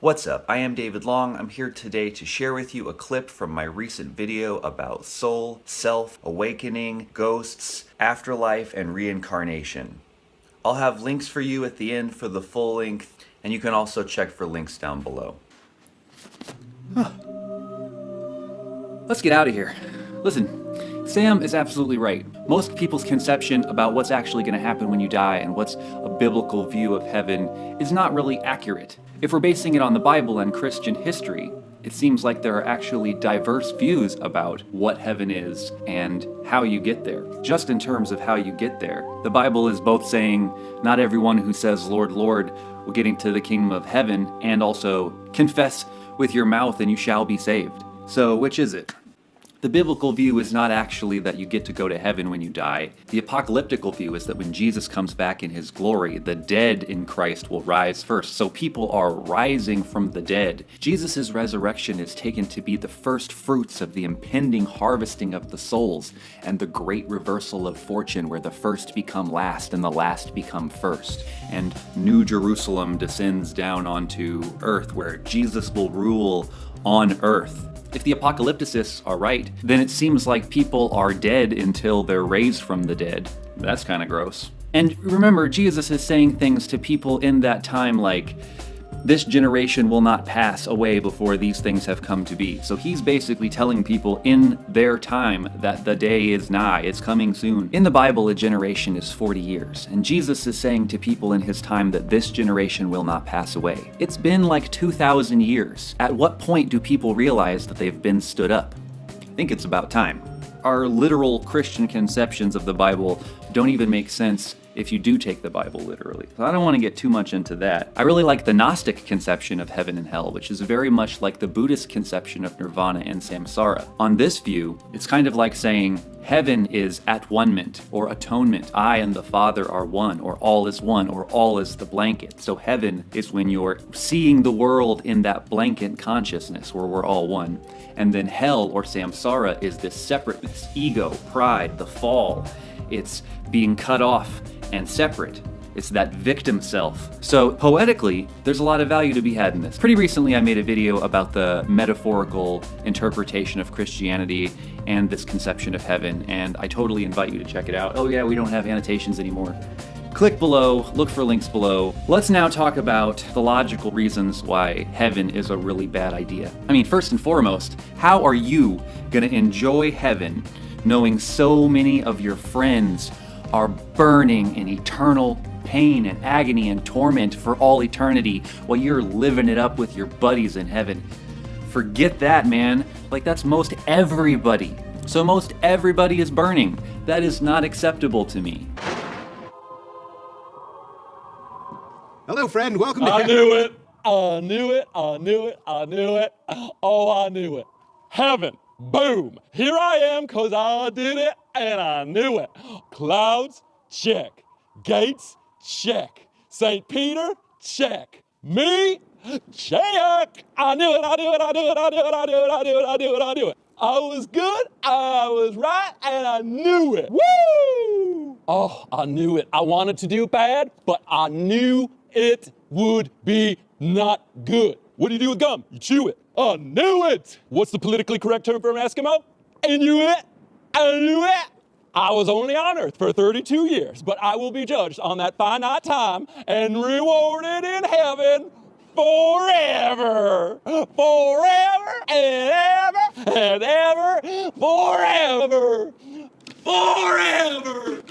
What's up? I am David Long. I'm here today to share with you a clip from my recent video about soul, self, awakening, ghosts, afterlife, and reincarnation. I'll have links for you at the end for the full length, and you can also check for links down below. Let's get out of here. Listen, Sam is absolutely right. Most people's conception about what's actually going to happen when you die and what's a biblical view of heaven is not really accurate. If we're basing it on the Bible and Christian history, it seems like there are actually diverse views about what heaven is and how you get there. Just in terms of how you get there, the Bible is both saying not everyone who says, "Lord, Lord," will get into the kingdom of heaven, and also confess with your mouth and you shall be saved. So which is it? The biblical view is not actually that you get to go to heaven when you die. The apocalyptical view is that when Jesus comes back in his glory, the dead in Christ will rise first. So people are rising from the dead. Jesus' resurrection is taken to be the first fruits of the impending harvesting of the souls and the great reversal of fortune where the first become last and the last become first. And New Jerusalem descends down onto earth where Jesus will rule on earth. If the apocalypticists are right, then it seems like people are dead until they're raised from the dead. That's kind of gross. And remember, Jesus is saying things to people in that time like, this generation will not pass away before these things have come to be. So he's basically telling people in their time that the day is nigh, it's coming soon. In the Bible, a generation is 40 years, and Jesus is saying to people in his time that this generation will not pass away. It's been like 2,000 years. At what point do people realize that they've been stood up? I think it's about time. Our literal Christian conceptions of the Bible don't even make sense if you do take the Bible literally. So I don't want to get too much into that. I really like the Gnostic conception of heaven and hell, which is very much like the Buddhist conception of nirvana and samsara. On this view, it's kind of like saying heaven is at-one-ment or atonement. I and the Father are one, or all is one, or all is the blanket. So heaven is when you're seeing the world in that blanket consciousness where we're all one. And then hell or samsara is this separateness, ego, pride, the fall. It's being cut off and separate. It's that victim self. So poetically, there's a lot of value to be had in this. Pretty recently I made a video about the metaphorical interpretation of Christianity and this conception of heaven, and I totally invite you to check it out. Oh yeah, we don't have annotations anymore. Click below, look for links below. Let's now talk about the logical reasons why heaven is a really bad idea. I mean, first and foremost, how are you gonna enjoy heaven knowing so many of your friends are burning in eternal pain and agony and torment for all eternity while you're living it up with your buddies in heaven? Forget that, man. Like, that's most everybody. So most everybody is burning. That is not acceptable to me. Hello, friend. Welcome to I knew it. I knew it. I knew it. I knew it. Oh, I knew it. Heaven. Boom. Here I am because I did it and I knew it. Clouds, check. Gates, check. St. Peter, check. Me, check. I knew it. I knew it. I knew it. I knew it. I knew it. I knew it. I knew it. I knew it. I was good. I was right. And I knew it. Woo! Oh, I knew it. I wanted to do bad, but I knew it would be not good. What do you do with gum? You chew it. I knew it. What's the politically correct term for an Eskimo? I knew it. I knew it. I was only on Earth for 32 years, but I will be judged on that finite time and rewarded in heaven forever. Forever and ever and ever. Forever. Forever.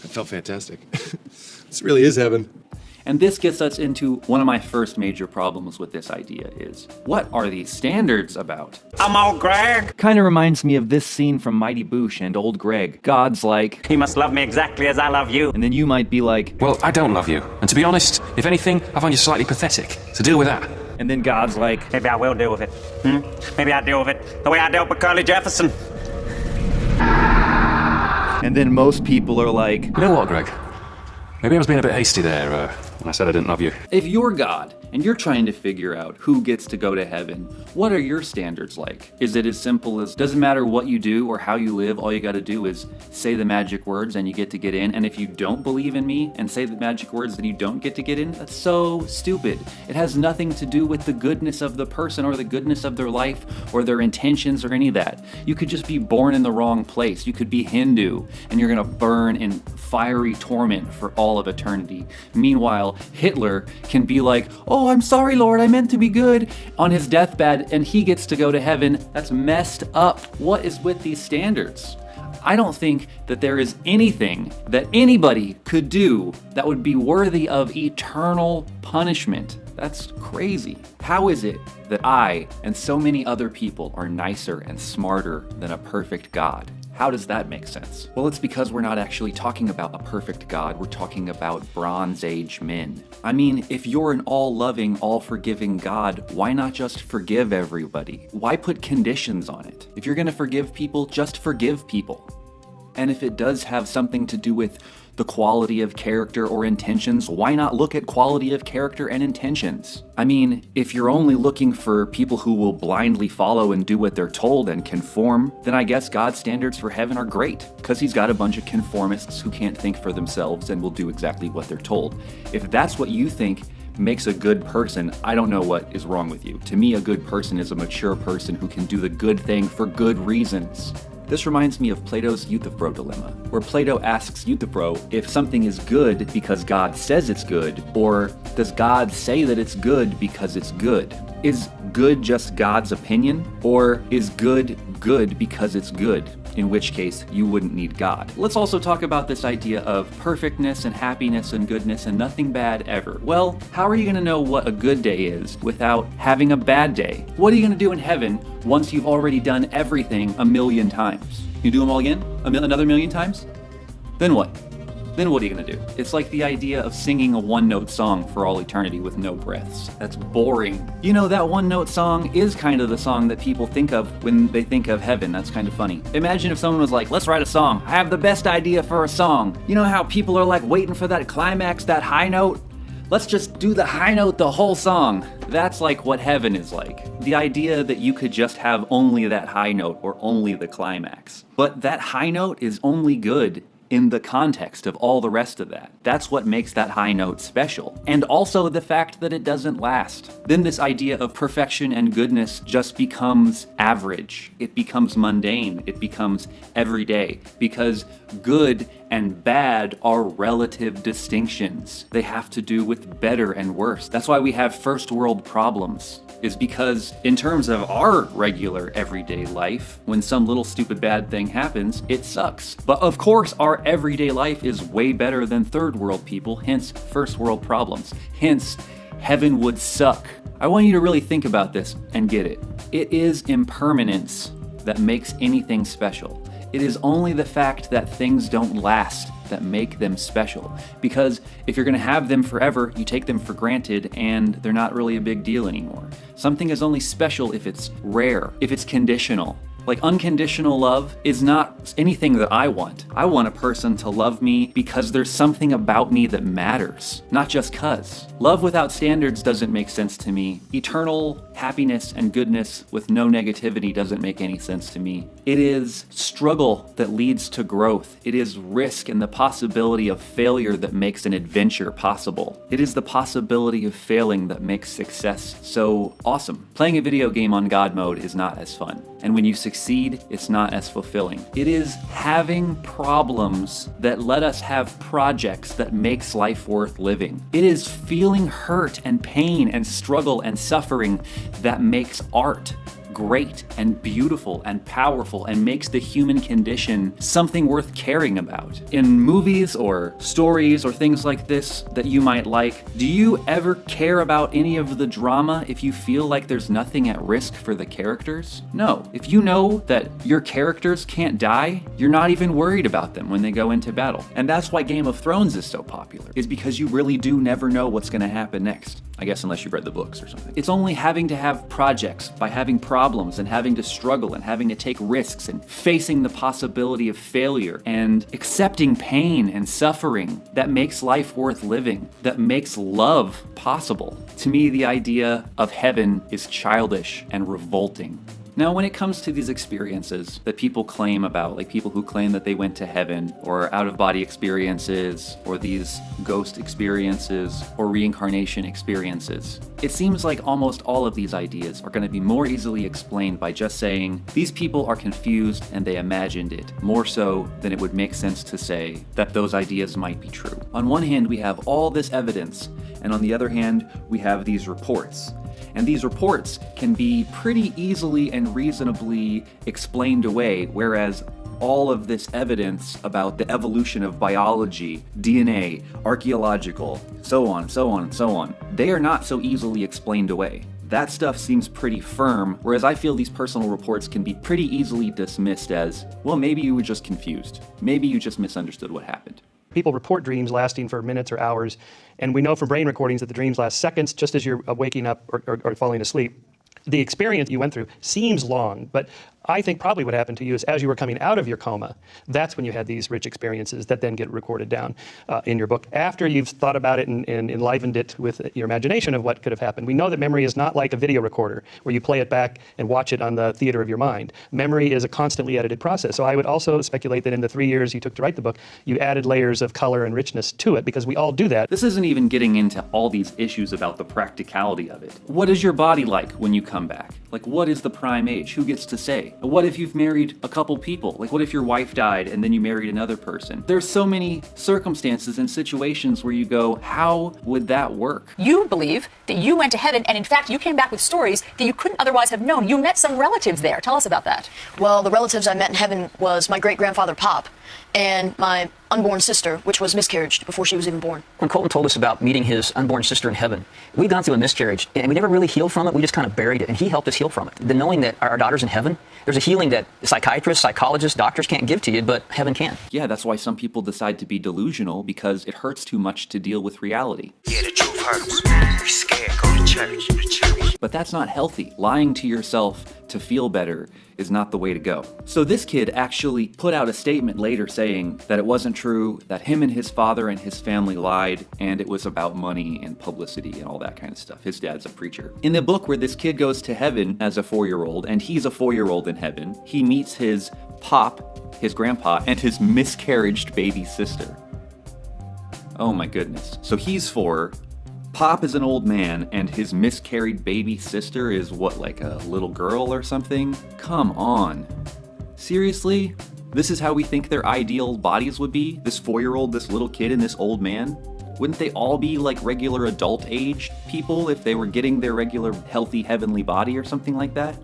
That felt fantastic. This really is heaven. And this gets us into one of my first major problems with this idea is, what are these standards about? I'm old Greg. Kind of reminds me of this scene from Mighty Boosh and Old Greg. God's like, You must love me exactly as I love you. and then you might be like, Well, I don't love you. And to be honest, if anything, I find you slightly pathetic. So deal with that. and then God's like, Maybe I will deal with it. Maybe I'll deal with it the way I dealt with Curly Jefferson. and then most people are like, You know what, Greg? Maybe I was being a bit hasty there when I said I didn't love you. if you're God and you're trying to figure out who gets to go to heaven, what are your standards like? Is it as simple as, doesn't matter what you do or how you live, all you gotta do is say the magic words and you get to get in, and if you don't believe in me and say the magic words, then you don't get to get in? That's so stupid. It has nothing to do with the goodness of the person or the goodness of their life or their intentions or any of that. You could just be born in the wrong place. You could be Hindu and you're gonna burn in fiery torment for all of eternity. Meanwhile, Hitler can be like, oh, I'm sorry, Lord, I meant to be good, on his deathbed, and he gets to go to heaven. That's messed up. What is with these standards? I don't think that there is anything that anybody could do that would be worthy of eternal punishment. That's crazy. How is it that I and so many other people are nicer and smarter than a perfect God? How does that make sense? Well, it's because we're not actually talking about a perfect God. We're talking about Bronze Age men. I mean, if you're an all-loving, all-forgiving God, why not just forgive everybody? Why put conditions on it? If you're gonna forgive people, just forgive people. And if it does have something to do with the quality of character or intentions, why not look at quality of character and intentions? I mean, if you're only looking for people who will blindly follow and do what they're told and conform, then I guess God's standards for heaven are great, because he's got a bunch of conformists who can't think for themselves and will do exactly what they're told. If that's what you think makes a good person, I don't know what is wrong with you. To me, a good person is a mature person who can do the good thing for good reasons. This reminds me of Plato's Euthyphro dilemma, where Plato asks Euthyphro if something is good because God says it's good, or does God say that it's good because it's good? Is good just God's opinion, or is good good because it's good? In which case, you wouldn't need God. Let's also talk about this idea of perfectness and happiness and goodness and nothing bad ever. Well, how are you gonna know what a good day is without having a bad day? What are you gonna do in heaven once you've already done everything a million times? You do them all again? Another million times? Then what? Then what are you gonna do? It's like the idea of singing a one-note song for all eternity with no breaths. That's boring. You know, that one-note song is kind of the song that people think of when they think of heaven. That's kind of funny. Imagine if someone was like, let's write a song. I have the best idea for a song. You know how people are like waiting for that climax, that high note? Let's just do the high note the whole song. That's like what heaven is like. The idea that you could just have only that high note or only the climax. But that high note is only good in the context of all the rest of that. That's what makes that high note special. And also the fact that it doesn't last. Then this idea of perfection and goodness just becomes average. It becomes mundane. It becomes everyday. Because good and bad are relative distinctions. They have to do with better and worse. That's why we have first world problems. Is because in terms of our regular everyday life, when some little stupid bad thing happens, it sucks. But of course, our everyday life is way better than third world people, hence first world problems. Hence, heaven would suck. I want you to really think about this and get it. It is impermanence that makes anything special. It is only the fact that things don't last that make them special. Because if you're gonna have them forever, you take them for granted and they're not really a big deal anymore. Something is only special if it's rare, if it's conditional. Like unconditional love is not anything that I want. I want a person to love me because there's something about me that matters, not just cuz. Love without standards doesn't make sense to me. Eternal happiness and goodness with no negativity doesn't make any sense to me. It is struggle that leads to growth. It is risk and the possibility of failure that makes an adventure possible. It is the possibility of failing that makes success so awesome. Playing a video game on God mode is not as fun. And when you succeed, it's not as fulfilling. It is having problems that let us have projects that makes life worth living. It is feeling hurt and pain and struggle and suffering that makes art great and beautiful and powerful and makes the human condition something worth caring about. In movies or stories or things like this that you might like, do you ever care about any of the drama if you feel like there's nothing at risk for the characters? No. If you know that your characters can't die, you're not even worried about them when they go into battle. And that's why Game of Thrones is so popular, is because you really do never know what's gonna happen next. I guess unless you've read the books or something. It's only having to have projects by having problems problems and having to struggle and having to take risks and facing the possibility of failure and accepting pain and suffering that makes life worth living, that makes love possible. To me, the idea of heaven is childish and revolting. Now, when it comes to these experiences that people claim about, like people who claim that they went to heaven, or out-of-body experiences, or these ghost experiences, or reincarnation experiences, it seems like almost all of these ideas are going to be more easily explained by just saying, these people are confused and they imagined it, more so than it would make sense to say that those ideas might be true. On one hand, we have all this evidence, and on the other hand, we have these reports. And these reports can be pretty easily and reasonably explained away, whereas all of this evidence about the evolution of biology, DNA, archaeological, so on, so on, and so on, they are not so easily explained away. That stuff seems pretty firm, whereas I feel these personal reports can be pretty easily dismissed as, well, maybe you were just confused. Maybe you just misunderstood what happened. People report dreams lasting for minutes or hours, and we know from brain recordings that the dreams last seconds, just as you're waking up or falling asleep. The experience you went through seems long, but I think probably what happened to you is as you were coming out of your coma, that's when you had these rich experiences that then get recorded down in your book. After you've thought about it and enlivened it with your imagination of what could have happened. We know that memory is not like a video recorder where you play it back and watch it on the theater of your mind. Memory is a constantly edited process. So I would also speculate that in the 3 years you took to write the book, you added layers of color and richness to it, because we all do that. This isn't even getting into all these issues about the practicality of it. What is your body like when you come back? Like, what is the prime age? Who gets to say? What if you've married a couple people? Like, what if your wife died and then you married another person? There's so many circumstances and situations where you go, how would that work? You believe that you went to heaven, and in fact, you came back with stories that you couldn't otherwise have known. You met some relatives there. Tell us about that. Well, the relatives I met in heaven was my great-grandfather Pop and my unborn sister, which was miscarriaged before she was even born. When Colton told us about meeting his unborn sister in heaven, we'd gone through a miscarriage, and we never really healed from it. We just kind of buried it, and he helped us heal from it. The knowing that our daughter's in heaven, there's a healing that psychiatrists, psychologists, doctors can't give to you, but heaven can. Yeah, that's why some people decide to be delusional, because it hurts too much to deal with reality. Yeah, the truth hurts. We scared, go to church. But that's not healthy. Lying to yourself to feel better is not the way to go. So this kid actually put out a statement later saying that it wasn't true, that him and his father and his family lied, and it was about money and publicity and all that kind of stuff. His dad's a preacher. In the book where this kid goes to heaven as a 4-year-old, and he's a 4-year-old in heaven, he meets his pop, his grandpa, and his miscarriaged baby sister. Oh my goodness. So he's 4, Pop is an old man, and his miscarried baby sister is what, like a little girl or something? Come on. Seriously? This is how we think their ideal bodies would be? This 4-year-old, this little kid, and this old man? Wouldn't they all be like regular adult-aged people if they were getting their regular healthy heavenly body or something like that?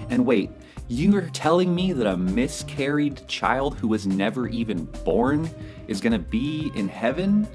And wait, you're telling me that a miscarried child who was never even born is gonna be in heaven?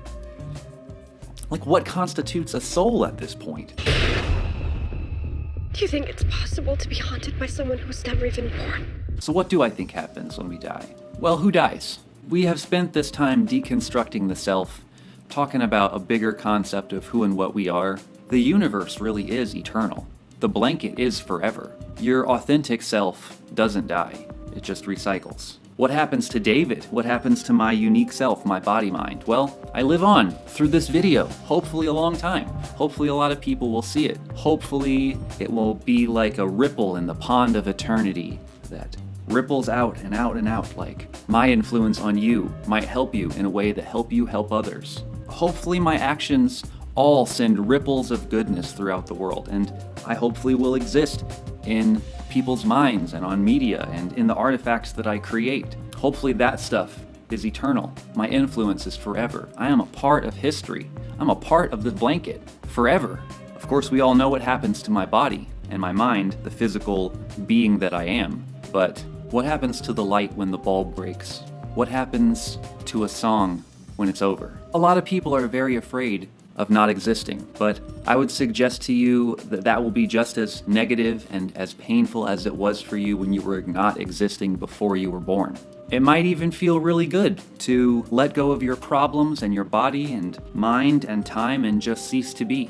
Like, what constitutes a soul at this point? Do you think it's possible to be haunted by someone who's never even born? So what do I think happens when we die? Well, who dies? We have spent this time deconstructing the self, talking about a bigger concept of who and what we are. The universe really is eternal. The blanket is forever. Your authentic self doesn't die. It just recycles. What happens to David? What happens to my unique self, my body mind? Well, I live on through this video, hopefully a long time. Hopefully a lot of people will see it. Hopefully it will be like a ripple in the pond of eternity that ripples out and out and out, like my influence on you might help you in a way that help you help others. Hopefully my actions all send ripples of goodness throughout the world, and I hopefully will exist in people's minds and on media and in the artifacts that I create. Hopefully that stuff is eternal. My influence is forever. I am a part of history. I'm a part of the blanket forever. Of course, we all know what happens to my body and my mind, the physical being that I am. But what happens to the light when the bulb breaks? What happens to a song when it's over? A lot of people are very afraid of not existing, but I would suggest to you that that will be just as negative and as painful as it was for you when you were not existing before you were born. It might even feel really good to let go of your problems and your body and mind and time and just cease to be.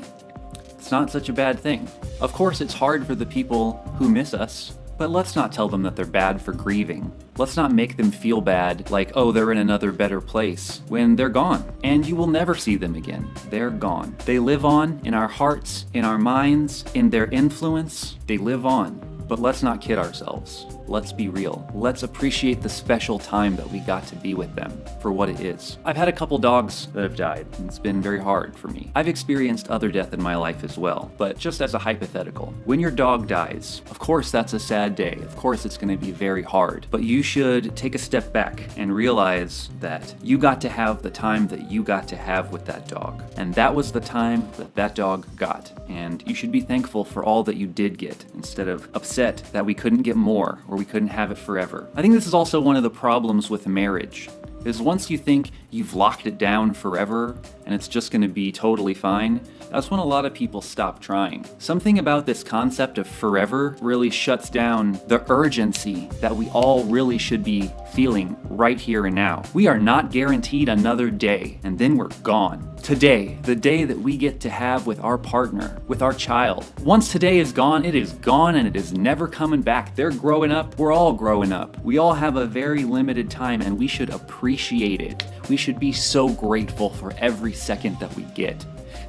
It's not such a bad thing. Of course, it's hard for the people who miss us, but let's not tell them that they're bad for grieving. Let's not make them feel bad like, oh, they're in another better place, when they're gone. And you will never see them again. They're gone. They live on in our hearts, in our minds, in their influence. They live on. But let's not kid ourselves. Let's be real. Let's appreciate the special time that we got to be with them for what it is. I've had a couple dogs that have died, and it's been very hard for me. I've experienced other death in my life as well, but just as a hypothetical. When your dog dies, of course that's a sad day. Of course it's going to be very hard, but you should take a step back and realize that you got to have the time that you got to have with that dog. And that was the time that that dog got. And you should be thankful for all that you did get, instead of upset that we couldn't get more or we couldn't have it forever. I think this is also one of the problems with marriage, is once you think you've locked it down forever and it's just going to be totally fine, that's when a lot of people stop trying. Something about this concept of forever really shuts down the urgency that we all really should be feeling right here and now. We are not guaranteed another day, and then we're gone. Today, the day that we get to have with our partner, with our child. Once today is gone, and it is never coming back. They're growing up, we're all growing up. We all have a very limited time, and we should appreciate it. We should be so grateful for every second that we get.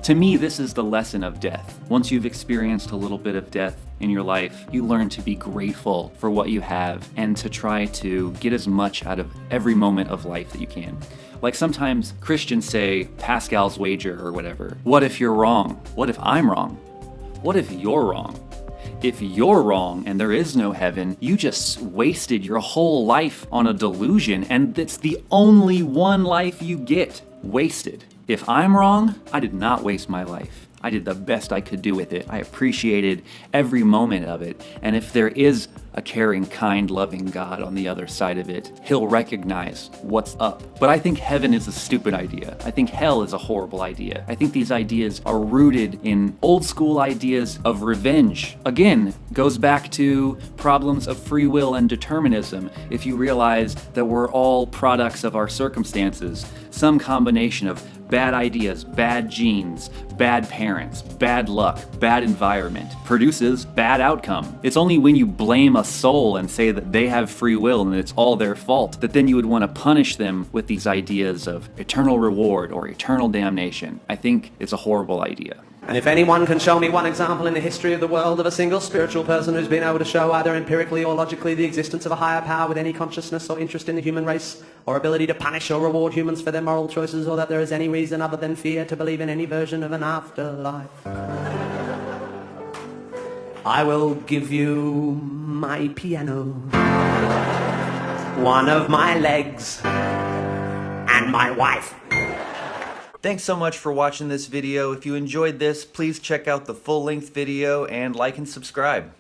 To me, this is the lesson of death. Once you've experienced a little bit of death in your life, you learn to be grateful for what you have and to try to get as much out of every moment of life that you can. Like sometimes Christians say, Pascal's wager or whatever. What if you're wrong? What if I'm wrong? What if you're wrong? If you're wrong and there is no heaven, you just wasted your whole life on a delusion, and it's the only one life you get. Wasted. If I'm wrong, I did not waste my life. I did the best I could do with it. I appreciated every moment of it. And if there is a caring, kind, loving God on the other side of it, he'll recognize what's up. But I think heaven is a stupid idea. I think hell is a horrible idea. I think these ideas are rooted in old school ideas of revenge. Again, goes back to problems of free will and determinism. If you realize that we're all products of our circumstances, some combination of bad ideas, bad genes, bad parents, bad luck, bad environment produces bad outcome. It's only when you blame a soul and say that they have free will and it's all their fault that then you would want to punish them with these ideas of eternal reward or eternal damnation. I think it's a horrible idea. And if anyone can show me one example in the history of the world of a single spiritual person who's been able to show either empirically or logically the existence of a higher power with any consciousness or interest in the human race, or ability to punish or reward humans for their moral choices, or that there is any reason other than fear to believe in any version of an afterlife, I will give you my piano, one of my legs, and my wife. Thanks so much for watching this video. If you enjoyed this, please check out the full-length video and like and subscribe.